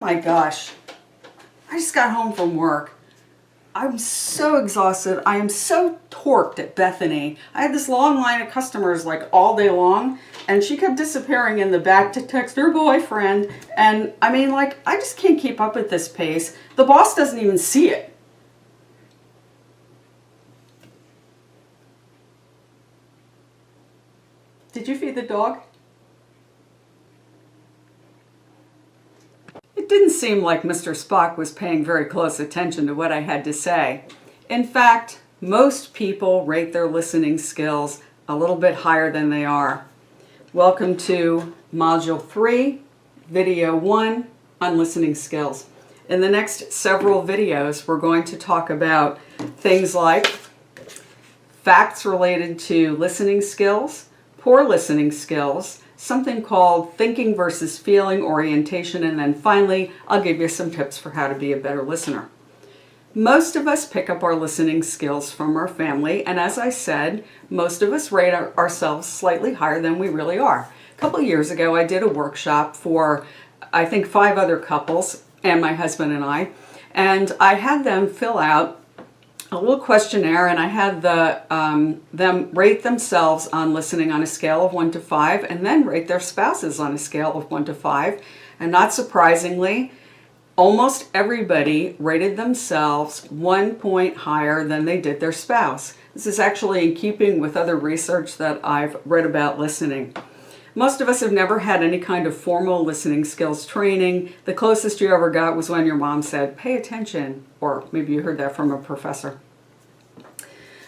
My gosh, I just got home from work. I'm so exhausted. I am so torqued at Bethany. I had this long line of customers like all day long, and she kept disappearing in the back to text her boyfriend. And I mean, like, I just can't keep up with this pace. The boss doesn't even see it. Did you feed the dog? It didn't seem like Mr. Spock was paying very close attention to what I had to say. In fact, most people rate their listening skills a little bit higher than they are. Welcome to Module 3, Video 1 on listening skills. In the next several videos, we're going to talk about things like facts related to listening skills, poor listening skills, something called thinking versus feeling orientation, and then finally, I'll give you some tips for how to be a better listener. Most of us pick up our listening skills from our family, and as I said, most of us rate ourselves slightly higher than we really are. A couple of years ago, I did a workshop for, I think, 5 other couples, and my husband and I had them fill out a little questionnaire, and I had them rate themselves on listening on a scale of 1 to 5, and then rate their spouses on a scale of 1 to 5. And not surprisingly, almost everybody rated themselves 1 point higher than they did their spouse. This is actually in keeping with other research that I've read about listening. Most of us have never had any kind of formal listening skills training. The closest you ever got was when your mom said, "Pay attention," or maybe you heard that from a professor.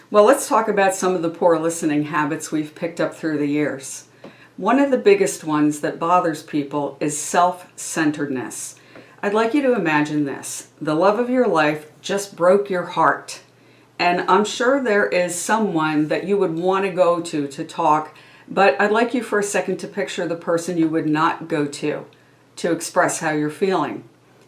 Well, let's talk about some of the poor listening habits we've picked up through the years. One of the biggest ones that bothers people is self-centeredness. I'd like you to imagine this. The love of your life just broke your heart. And I'm sure there is someone that you would want to go to talk, but I'd like you for a second to picture the person you would not go to express how you're feeling.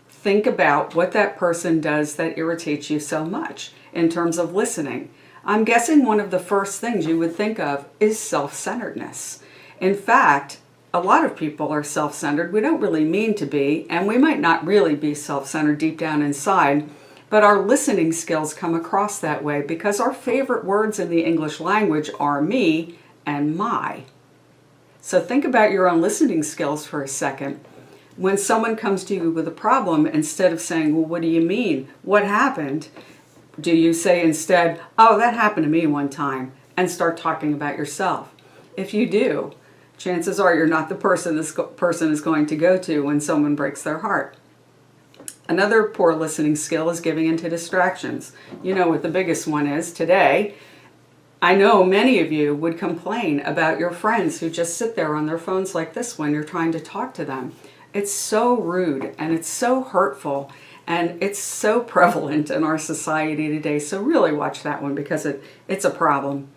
Think about what that person does that irritates you so much in terms of listening. I'm guessing one of the first things you would think of is self-centeredness. In fact, a lot of people are self-centered. We don't really mean to be, and we might not really be self-centered deep down inside, but our listening skills come across that way because our favorite words in the English language are me and my. So think about your own listening skills for a second. When someone comes to you with a problem, instead of saying, "Well, what do you mean? What happened?" do you say instead, "Oh, that happened to me one time," and start talking about yourself? If you do, chances are you're not the person this person is going to go to when someone breaks their heart. Another poor listening skill is giving into distractions. You know what the biggest one is today. I know many of you would complain about your friends who just sit there on their phones like this when you're trying to talk to them. It's so rude and it's so hurtful and it's so prevalent in our society today. So really watch that one because it's a problem.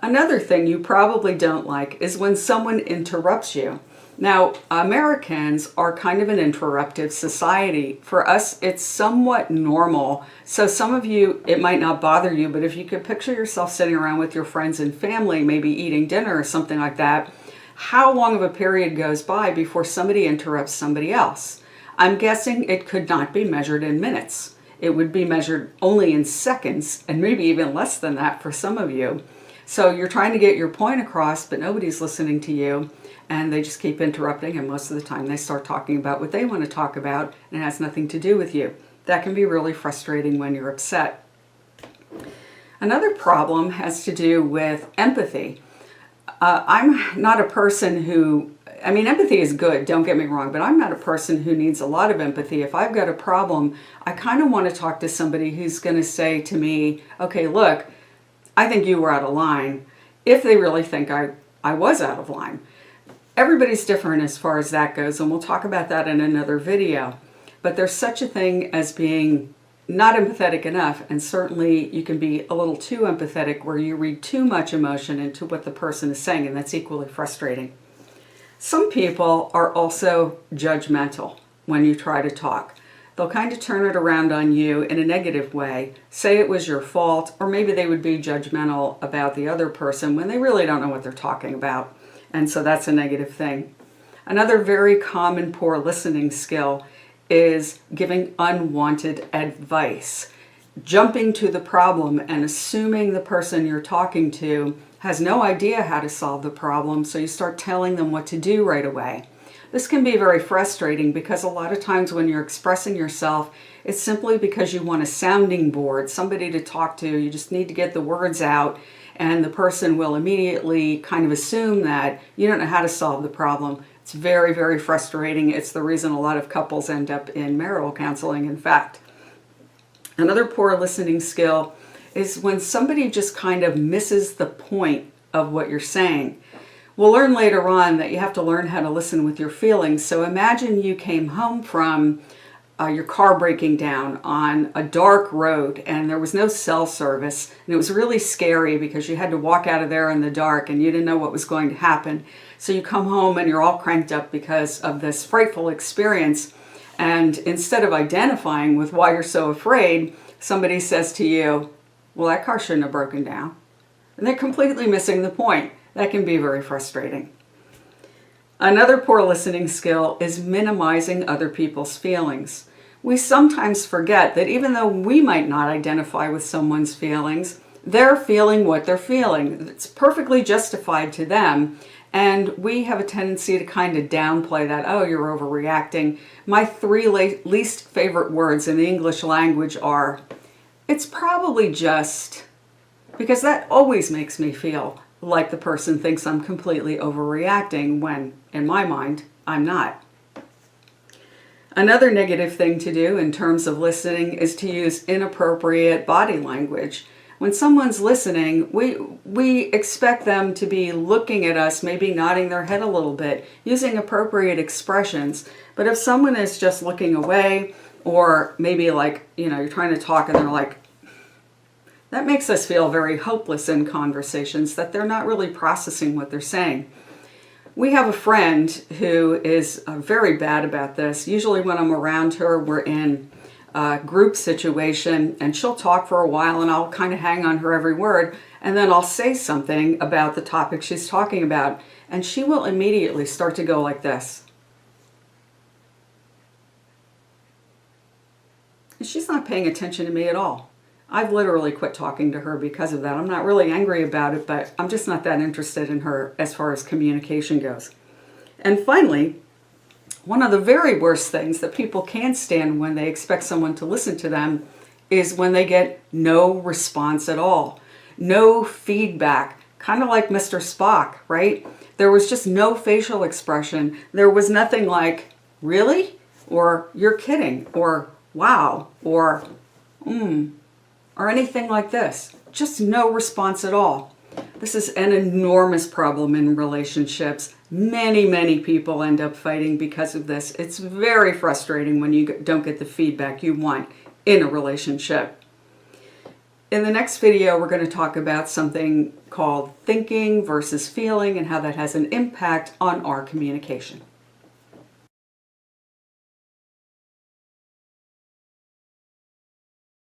Another thing you probably don't like is when someone interrupts you. Now, Americans are kind of an interruptive society. For us, it's somewhat normal. So some of you, it might not bother you, but if you could picture yourself sitting around with your friends and family, maybe eating dinner or something like that, how long of a period goes by before somebody interrupts somebody else? I'm guessing it could not be measured in minutes. It would be measured only in seconds, and maybe even less than that for some of you. So you're trying to get your point across, but nobody's listening to you. And they just keep interrupting, and most of the time they start talking about what they want to talk about, and it has nothing to do with you. That can be really frustrating when you're upset. Another problem has to do with empathy. I'm not a person who, empathy is good, don't get me wrong, but I'm not a person who needs a lot of empathy. If I've got a problem, I kind of want to talk to somebody who's going to say to me, "Okay, look, I think you were out of line," if they really think I was out of line. Everybody's different as far as that goes, and we'll talk about that in another video. But there's such a thing as being not empathetic enough, and certainly you can be a little too empathetic where you read too much emotion into what the person is saying, and that's equally frustrating. Some people are also judgmental when you try to talk. They'll kind of turn it around on you in a negative way, say it was your fault, or maybe they would be judgmental about the other person when they really don't know what they're talking about. And so that's a negative thing. Another very common poor listening skill is giving unwanted advice. Jumping to the problem and assuming the person you're talking to has no idea how to solve the problem, so you start telling them what to do right away. This can be very frustrating because a lot of times when you're expressing yourself, it's simply because you want a sounding board, somebody to talk to. You just need to get the words out, and the person will immediately kind of assume that you don't know how to solve the problem. It's very, very frustrating. It's the reason a lot of couples end up in marital counseling, in fact. Another poor listening skill is when somebody just kind of misses the point of what you're saying. We'll learn later on that you have to learn how to listen with your feelings. So imagine you came home from your car breaking down on a dark road and there was no cell service, and it was really scary because you had to walk out of there in the dark and you didn't know what was going to happen. So you come home and you're all cranked up because of this frightful experience, and instead of identifying with why you're so afraid, somebody says to you, well, that car shouldn't have broken down. And they're completely missing the point. That can be very frustrating. Another poor listening skill is minimizing other people's feelings. We sometimes forget that even though we might not identify with someone's feelings, they're feeling what they're feeling. It's perfectly justified to them. And we have a tendency to kind of downplay that. Oh, you're overreacting. My three least favorite words in the English language are, it's probably just, because that always makes me feel like the person thinks I'm completely overreacting when, in my mind, I'm not. Another negative thing to do in terms of listening is to use inappropriate body language. When someone's listening, we expect them to be looking at us, maybe nodding their head a little bit, using appropriate expressions. But if someone is just looking away, or maybe like, you're trying to talk and they're like, that makes us feel very hopeless in conversations, that they're not really processing what they're saying. We have a friend who is very bad about this. Usually when I'm around her, we're in a group situation and she'll talk for a while and I'll kind of hang on her every word, and then I'll say something about the topic she's talking about and she will immediately start to go like this. And she's not paying attention to me at all. I've literally quit talking to her because of that. I'm not really angry about it, but I'm just not that interested in her as far as communication goes. And finally, one of the very worst things that people can't stand when they expect someone to listen to them is when they get no response at all. No feedback, kind of like Mr. Spock, right? There was just no facial expression. There was nothing like, really? Or you're kidding, or wow, or or anything like this. Just no response at all. This is an enormous problem in relationships. Many, many people end up fighting because of this. It's very frustrating when you don't get the feedback you want in a relationship. In the next video, we're going to talk about something called thinking versus feeling and how that has an impact on our communication.